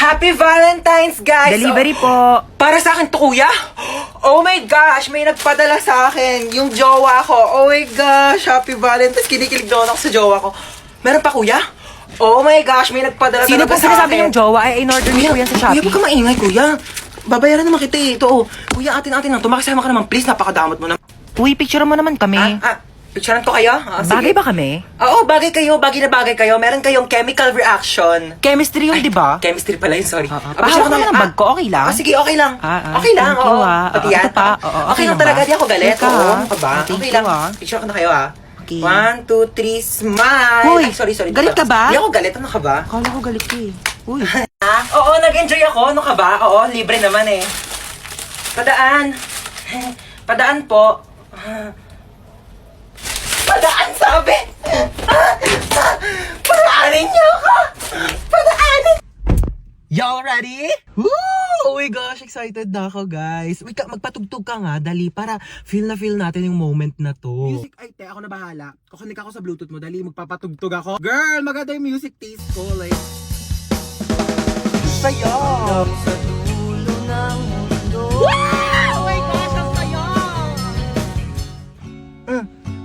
Happy Valentine's, guys! Delivery po. Para sa akin to, kuya? Oh my gosh, may nagpadala sa akin. Yung jowa ko. Oh my gosh, Happy Valentine's. Kinikilig doon ako sa jowa ko. Meron pa, kuya? Oh my gosh, may nagpadala Sino talaga po sa sinasabi akin. yung jowa? Ay, in-order niyo po yan sa Kuya, Shopee. huwag ka maingay, kuya. Babayaran naman kita eh. Ito, oh. Kuya, atin-atin lang. Tumakasama ka naman, please. Napakadamot mo na. Uy, picture mo naman kami. Picturean ko kayo? Bagay ba kami? Oo, bagay kayo. Bagay na bagay kayo. Meron kayong chemical reaction. Chemistry yun, di ba? Chemistry pala yun, sorry. Pahawak ka ng bag ko, okay lang? Sige, okay lang. Okay lang, thank you, oo. ah. Pati yan. Ito pa, Okay lang talaga, di ako galit. Teka, Oo, ano ka ba? thank Okay you, lang. ah. Picture ko na kayo, ah. Okay. 1, 2, 3, smile! Hoy, Ay, sorry. galit ka ba? Hindi ako galit, ano ka ba? Akala ko galit ka eh. Uy. Oo, nag-enjoy ako, ano ka ba? Oo, libre naman eh. Padaan. Padaan po. Padaan, sabi! Padaanin niyo ako! Padaanin! Y'all ready? Woo! Oh my gosh, excited na ako, guys. Wait, magpatugtog ka nga, dali, para feel natin yung moment na to. Music, ay, te, ako na bahala. Kukunik ako sa Bluetooth mo, dali, magpapatugtog ako. Girl, maganda yung music taste ko, like... Saya!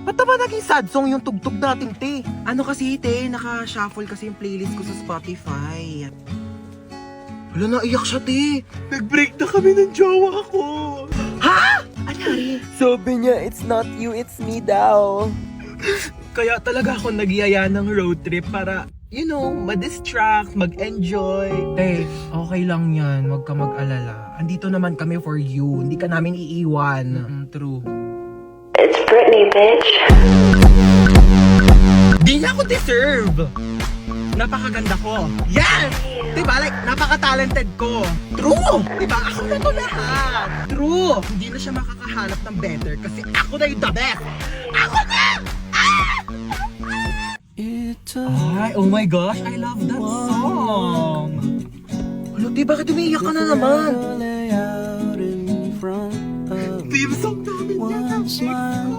Ba't naman naging sad song yung tugtog natin, te? Ano kasi, te, naka-shuffle kasi yung playlist ko sa Spotify. Wala, naiyak siya, te. Nag-break na kami ng jowa ko. Ha? Anyari? Sabi niya, it's not you, it's me daw. Kaya talaga ako nagyaya ng road trip para, you know, ma-distract, mag-enjoy. Te, okay lang yan. Huwag ka mag-alala. Andito naman kami for you. Hindi ka namin iiwan. True. It's Britney, bitch. Di niya ako deserve. Napakaganda ko. Yes! Diba? Like, napaka-talented ko. True! Diba? Ako na to lahat. True! Hindi na siya makakahanap ng better kasi ako na yung the best. Ako na! Ay, oh my gosh, I love that song. Ano, di, bakit umiiyak ka na naman? Theme song namin yan.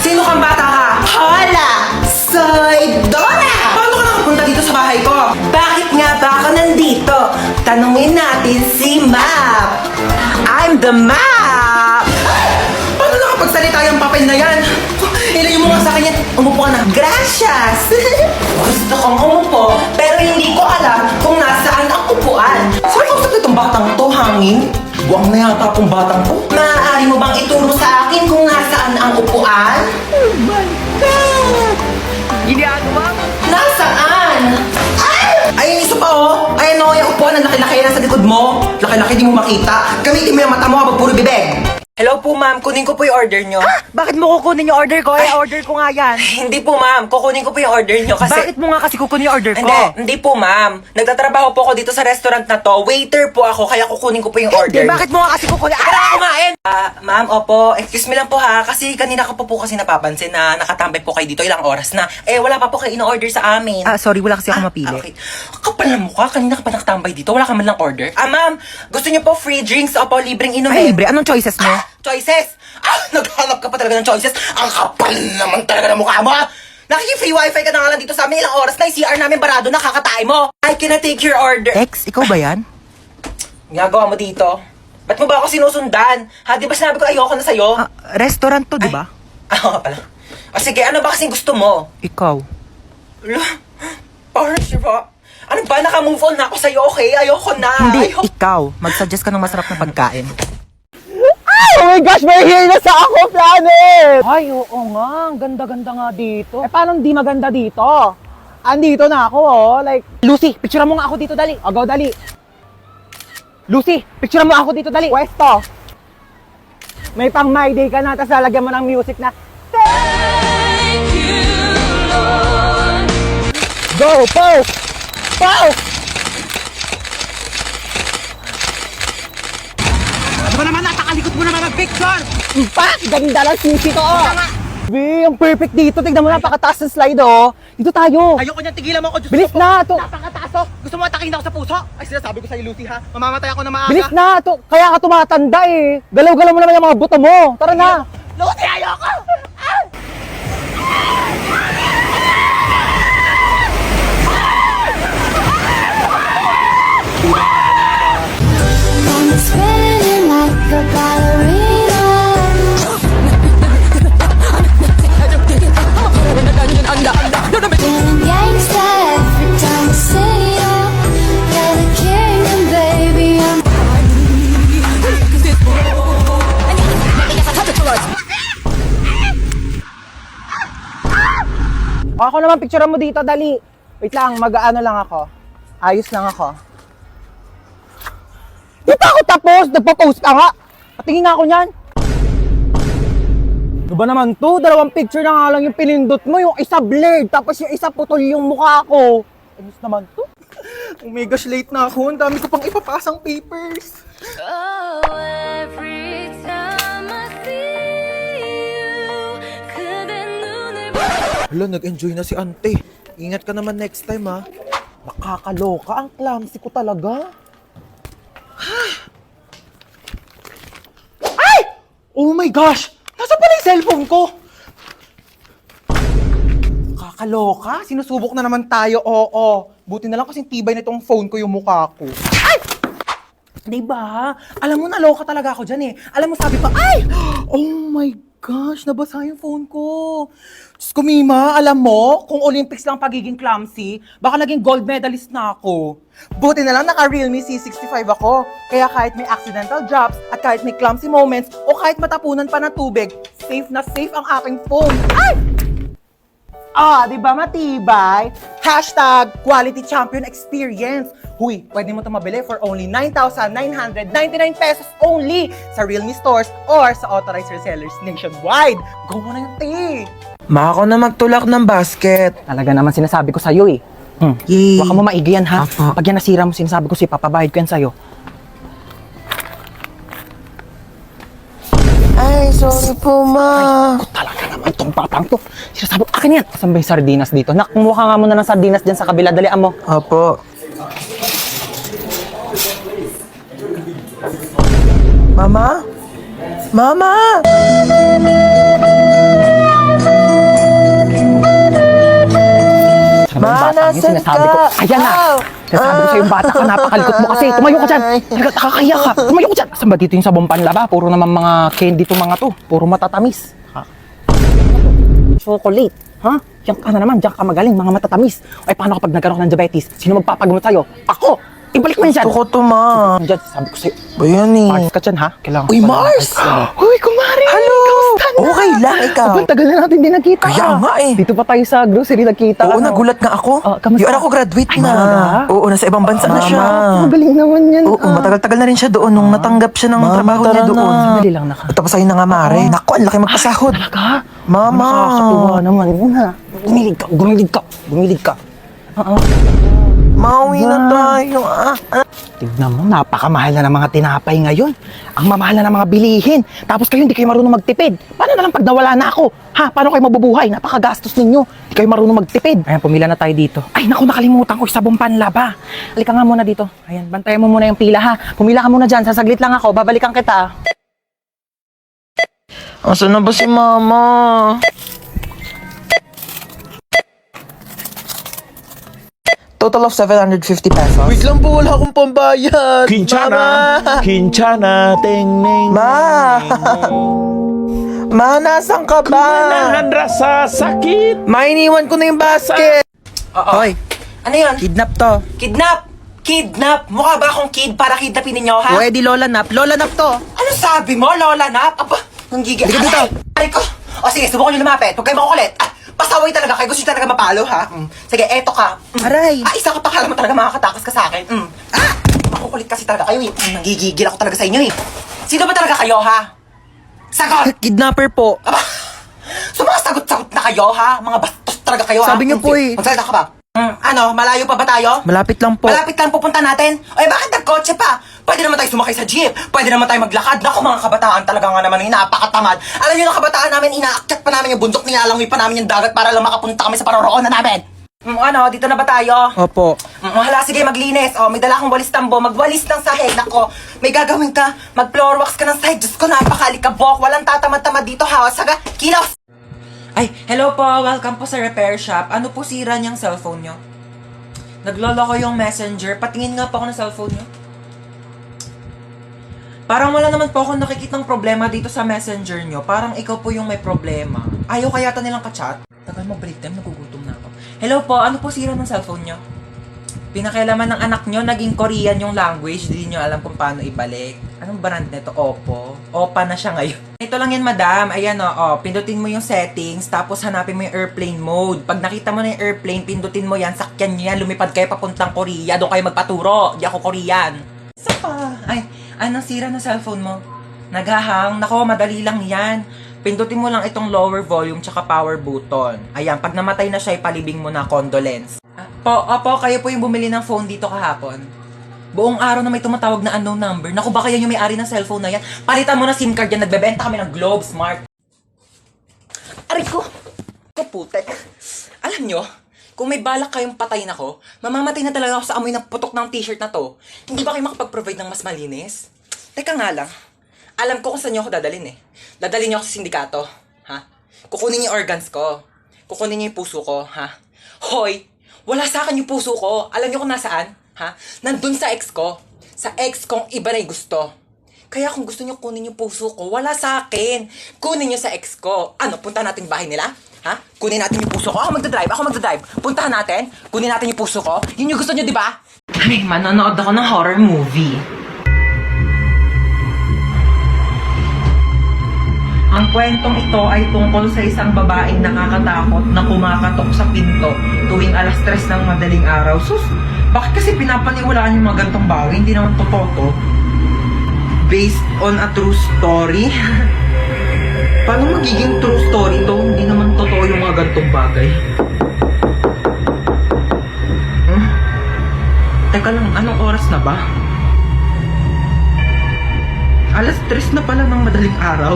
Sino kang bata ka? Hola! Soy Dora! Paano ka nakapunta dito sa bahay ko? Bakit nga ba ako nandito? Tanungin natin si Map! I'm the Map! Paano nakapagsalita yung papel na yan? Ilayo mo nga sa akin yan. Umupo ka na. Gracias! Gusto kong umupo, pero hindi ko alam kung nasaan ang upuan. Saan kausap itong batang to, hangin? Buwang na yata akong batang to. Maaari mo bang ituro sa akin kung nasaan ang upuan? Oh my God! Ginagawa mo? Nasaan? Ay, isa pa oh! Ay, ano, yung upuan na laki-laki na sa likod mo. Laki-laki, di mo makita. Gamitin mo yung mata mo habang puro bibig. Hello po, ma'am. Kunin ko po yung order nyo. Bakit mo kukunin yung order ko? Order ko nga yan. Hindi po, ma'am. Kukunin ko po yung order nyo kasi... Bakit mo nga kasi kukunin yung order ko? Hindi po, ma'am. Nagtatrabaho po ako dito sa restaurant na to. Waiter po ako, kaya kukunin ko po yung order. Bakit mo nga kasi kukunin? Ako na kumain! Ma'am, opo. Excuse me lang po ha. Kasi kanina ko po kasi napapansin na nakatambay po kayo dito ilang oras na. Wala pa po kayo in-order sa amin. Sorry, wala kasi ako mapili. Okay. Kapal na mukha. Kanina ka pa nakatambay dito. Wala ka man lang order. Ma'am. Gusto niyo po free drinks? Opo, libreng inumin. Ay, libre. Anong choices mo? Choices! Naghanap ka pa talaga ng choices. Ang kapal naman talaga ng mukha mo. Nakiki-free wifi ka na nga lang dito sa amin. Ilang oras na yung CR namin barado na kakatay mo. I cannot take your order. Ex, ikaw ba yan? Ginagawa mo dito? Ba't mo ba ako sinusundan? Ha, di ba sinabi ko ayoko na sa'yo? Restaurant to, di ba? Oo pala. Sige, ano ba kasing gusto mo? Ikaw. Ala, parang siya. Ano ba? Naka-move on na ako sa'yo, okay? Ayoko na. Hindi, ikaw. Mag-suggest ka ng masarap na pagkain. Oh my gosh, may here na sa Ako Planet! Ay, oo nga. Ang ganda-ganda nga dito. Paano hindi maganda dito? Andito na ako, oh. Like, Lucy, picture mo nga ako dito, dali. O, go, dali. Lucy, picture mo ako dito, dali. Pwesto. May pang My Day ka na, tapos lalagyan mo ng music na, Thank you, Lord. Go, pause! Pause! Ano ba naman, napakalikot mo naman mag-picture! Pak! Ganda lang sushi to, oh! Be, ang perfect dito. Tignan mo, napakataas ng slide, oh. Dito tayo. Ayoko niya, tigilan mo ako. Diyos Bilis ko po. na, to. Napakataas aso? Gusto mo atakin ako sa puso? Ay, sinasabi ko sa'yo, Lucy, ha? Mamamatay ako na maaga. Bilis na! Kaya ka tumatanda eh. Galaw-galaw mo naman yung mga buto mo. Tara na! Lucy, ayoko! I'm spinning like a ballerina. Feeling gangsta every time I see you. You're the king and baby I'm Ako naman, picture mo dito, dali. Wait lang, mag-ano lang ako. Ayos lang ako. Di pa ako tapos! Nagpo-post ka nga! Patingin nga ako niyan! Ano ba naman to? 2 picture na nga lang yung pinindot mo. Yung isa blurred, tapos yung isa putol yung mukha ko. Ayos naman to. Oh my gosh, late na ako. Ang dami ko pang ipapasang papers. Oh, every time I see you. 그대 눈을 Hala, nag-enjoy na si ante. Ingat ka naman next time, ha? Nakakaloka. Ang clumsy ko talaga. Ay! Oh my gosh! Nasaan pala yung cellphone ko? Kakaloka? Sinusubok na naman tayo, oo. Buti na lang kasing tibay na itong phone ko yung mukha ko. Ay! Diba? Alam mo, naloka talaga ako dyan eh. Alam mo, sabi pa, ay! Oh my gosh, nabasa yung phone ko. Diyos ko, Mima, alam mo, kung Olympics lang pagiging clumsy, baka naging gold medalist na ako. Buti na lang naka-Realme C65 ako. Kaya kahit may accidental drops, at kahit may clumsy moments, o kahit matapunan pa ng tubig, safe na safe ang aking phone. Ay! Ah, di ba matibay? Hashtag quality champion experience. Huy, pwede mo ito mabili for only 9,999 pesos only sa Realme stores or sa authorized resellers nationwide. Go mo na yung tea. Ma, ako na magtulak ng basket. Talaga naman sinasabi ko sa'yo eh. Yay! Huwag ka mo maigi yan ha. Apo. Pag yan nasira mo, sinasabi ko sa'yo, papabayad ko yan sa'yo. Ay, sorry po, ma. Ako talaga naman itong batang to. Sinasabi ko, akin yan. Saan ba yung sardinas dito? Nak, kumuha nga muna ng sardinas dyan sa kabila. Dalian mo. Opo. Mama? Mama! Sabi yung batang yun, nasan sinasabi ko, ka? ayan na. Sinasabi ko sa'yo, bata ka, napakalikot mo kasi. Tumayo ka dyan. Talaga, nakakaya ka. Tumayo ka dyan. Saan ba dito yung sabong panlaba? Puro naman mga candy to mga to. Puro matatamis. Ha? Chocolate. Ha? Diyan ka na naman. Diyan ka magaling. Mga matatamis. Ay, paano kapag nagkaroon ka ng diabetes? Sino magpapagamot sa'yo? Ako! Ibalik mo yan dyan. Gusto ko to, ma. Dyan, sabi ko sa'yo. Ba yan eh? Mars ka dyan, ha? Kailangan Uy, ko pa Mars! ng- Uy, kumari! Hello! Kamusta na? Okay lang, ikaw. Aba, tagal na natin din nagkita. Kaya nga eh. Dito pa tayo sa grocery nagkita. Oo, ano? nagulat nga ako. Kamusta? Yung anak ko graduate Ay, na. talaga? Oo, nasa ibang bansa na siya. Magaling naman yan. Oo, matagal-tagal na rin siya doon nung natanggap siya ng trabaho niya doon. Sandali lang naka. Tapos ayun na nga, Mare. Naku, ang laki magpasahod. Talaga? Mama. Nakakatuwa naman yun ha. Gumilig ka, gumilig ka, gumilig ka. Oo. Mauwi na tayo. Tignan mo, napakamahal na ng mga tinapay ngayon. Ang mamahal na ng mga bilihin. Tapos kayo hindi kayo marunong magtipid. Paano na lang pag nawala na ako? Ha? Paano kayo mabubuhay? Napakagastos ninyo. Hindi kayo marunong magtipid. Ayan, pumila na tayo dito. Ay, naku, nakalimutan ko yung sabong panlaba. Halika nga muna dito. Ayan, bantayan mo muna yung pila ha. Pumila ka muna dyan. Sasaglit lang ako. Babalikan kita. Asan na ba si Mama? Total of 750 pesos. Wait lang po, wala akong pambayad. Kinchana, Kinchana, ting ning. Ma! Ma, nasan ka ba? Manahan rasa sakit. Ma, iniwan ko na yung basket. Hoy, Ano yan? kidnap to. Kidnap! Kidnap! Mukha ba akong kid para kidnapin ninyo, ha? Pwede lola nap. Lola nap to. Ano sabi mo, Lola Nap? Aba, ang gigi... Halika dito. Ay ko! O sige, subukan nyo lumapit. Huwag kayo makukulit. Pasaway talaga kayo. Gusto nyo talaga mapalo, ha? Sige, eto ka. Aray. Isa ka pa, kala mo talaga makakatakas ka sa akin. Makukulit kasi talaga kayo, eh. Nagigigil ako talaga sa inyo, eh. Sino ba talaga kayo, ha? Sagot! Kidnapper po. Aba, sumasagot-sagot na kayo, ha? Mga bastos talaga kayo, ha? Sabi niyo po, eh. Magsalita ka ba? Ano, malayo pa ba tayo? Malapit lang po. Malapit lang pupunta natin? Ay, bakit nagkotse pa? Pwede naman tayo sumakay sa jeep. Pwede naman tayo maglakad. Naku, mga kabataan talaga nga naman yung napakatamad. Alam niyo ng kabataan namin, inaakyat pa namin yung bundok, nilalangoy pa namin yung dagat para lang makapunta kami sa paroroonan namin. Ano, dito na ba tayo? Opo. Hala, sige, maglinis. May dala akong walis tambo. Magwalis ng sahig. Nako, may gagawin ka. Mag-floor wax ka ng sahig. Diyos ko, napakalikabok. Walang tatamad-tamad dito, ha? Saga, kilos! Ay, hello po. Welcome po sa repair shop. Ano po sira niyang cellphone niyo? Naglolo ko yung messenger. Patingin nga po ako ng cellphone niyo. Parang wala naman po akong nakikitang problema dito sa messenger niyo. Parang ikaw po yung may problema. Ayaw kaya nilang ka-chat? Tagal mo break time, nagugutom na ako. Hello po, ano po sira ng cellphone nyo? Pinakailaman ng anak nyo, naging Korean yung language, hindi nyo alam kung paano ibalik. Anong brand nito? Oppo. Oppa na siya ngayon. Ito lang yan, madam. Ayan pindutin mo yung settings, tapos hanapin mo yung airplane mode. Pag nakita mo na yung airplane, pindutin mo yan, sakyan nyo yan, lumipad kayo papuntang Korea, doon kayo magpaturo. Di ako Korean. Isa pa. Ay, anong sira ng cellphone mo? Naghahang? Nako, madali lang yan. Pindutin mo lang itong lower volume tsaka power button. Ayan, pag namatay na siya, ipalibing mo na condolence. Opo, kayo po yung bumili ng phone dito kahapon. Buong araw na may tumatawag na unknown number. Naku, baka yan yung may-ari ng cellphone na yan. Palitan mo na SIM card yan, nagbebenta kami ng Globe Smart. Aray ko! Putek. Alam nyo, kung may balak kayong patayin ako, mamamatay na talaga ako sa amoy ng putok ng t-shirt na to. Hindi ba kayo makapag-provide ng mas malinis? Teka nga lang. Alam ko kung saan nyo ako dadalhin eh. Dadalhin nyo ako sa sindikato. Ha? Kukunin yung organs ko. Kukunin nyo yung puso ko. Ha? Hoy! Wala sa akin yung puso ko. Alam nyo kung nasaan? Ha? Nandun sa ex ko. Sa ex kong iba na yung gusto. Kaya kung gusto nyo kunin yung puso ko, wala sa akin. Kunin nyo sa ex ko. Ano, punta natin bahay nila? Ha? Kunin natin yung puso ko. Ako magdadrive. Puntahan natin. Kunin natin yung puso ko. Yun yung gusto nyo, di ba? Ay, manonood ako ng horror movie. Ang kwentong ito ay tungkol sa isang babaeng nakakatakot na kumakatok sa pinto tuwing 3:00 ng madaling araw. Sus, bakit kasi pinapaniwalaan yung mga gantong bagay? Hindi naman totoo to. Based on a true story? Paano magiging true story to? Hindi naman totoo yung mga gantong bagay. Teka lang, anong oras na ba? 3:00 na pala ng madaling araw.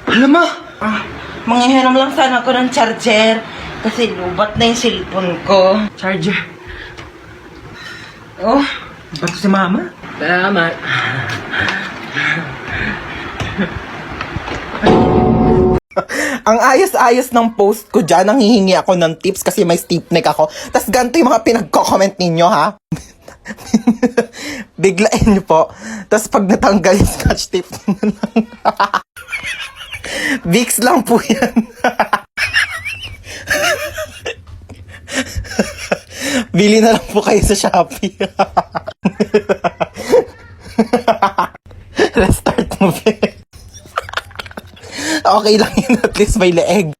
Alam mo, manghihiram lang sana ako ng charger kasi lubat na yung cellphone ko. Charger? Oh, ba't si mama? Salamat. Ang ayos-ayos ng post ko dyan, nanghihingi ako ng tips kasi may stiff neck ako. Tas ganito yung mga pinagko-comment ninyo, ha? Biglain nyo po. Tas pag natanggal yung scotch tape nyo lang. Vicks lang po yan. Bili na lang po kayo sa Shopee. Restart mo, be. Okay lang yun, at least may leeg.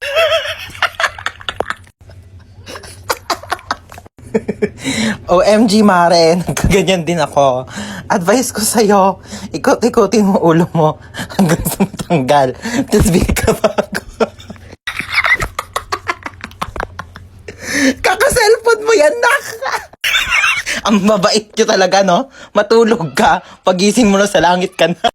OMG, Mare, nagkaganyan din ako. Advice ko sa'yo, ikot-ikotin mo ulo mo hanggang sa matanggal. Tapos bigay ka bago. Kaka-cellphone mo yan, nak! Ang mabait nyo talaga, no? Matulog ka, pagising mo na sa langit ka na.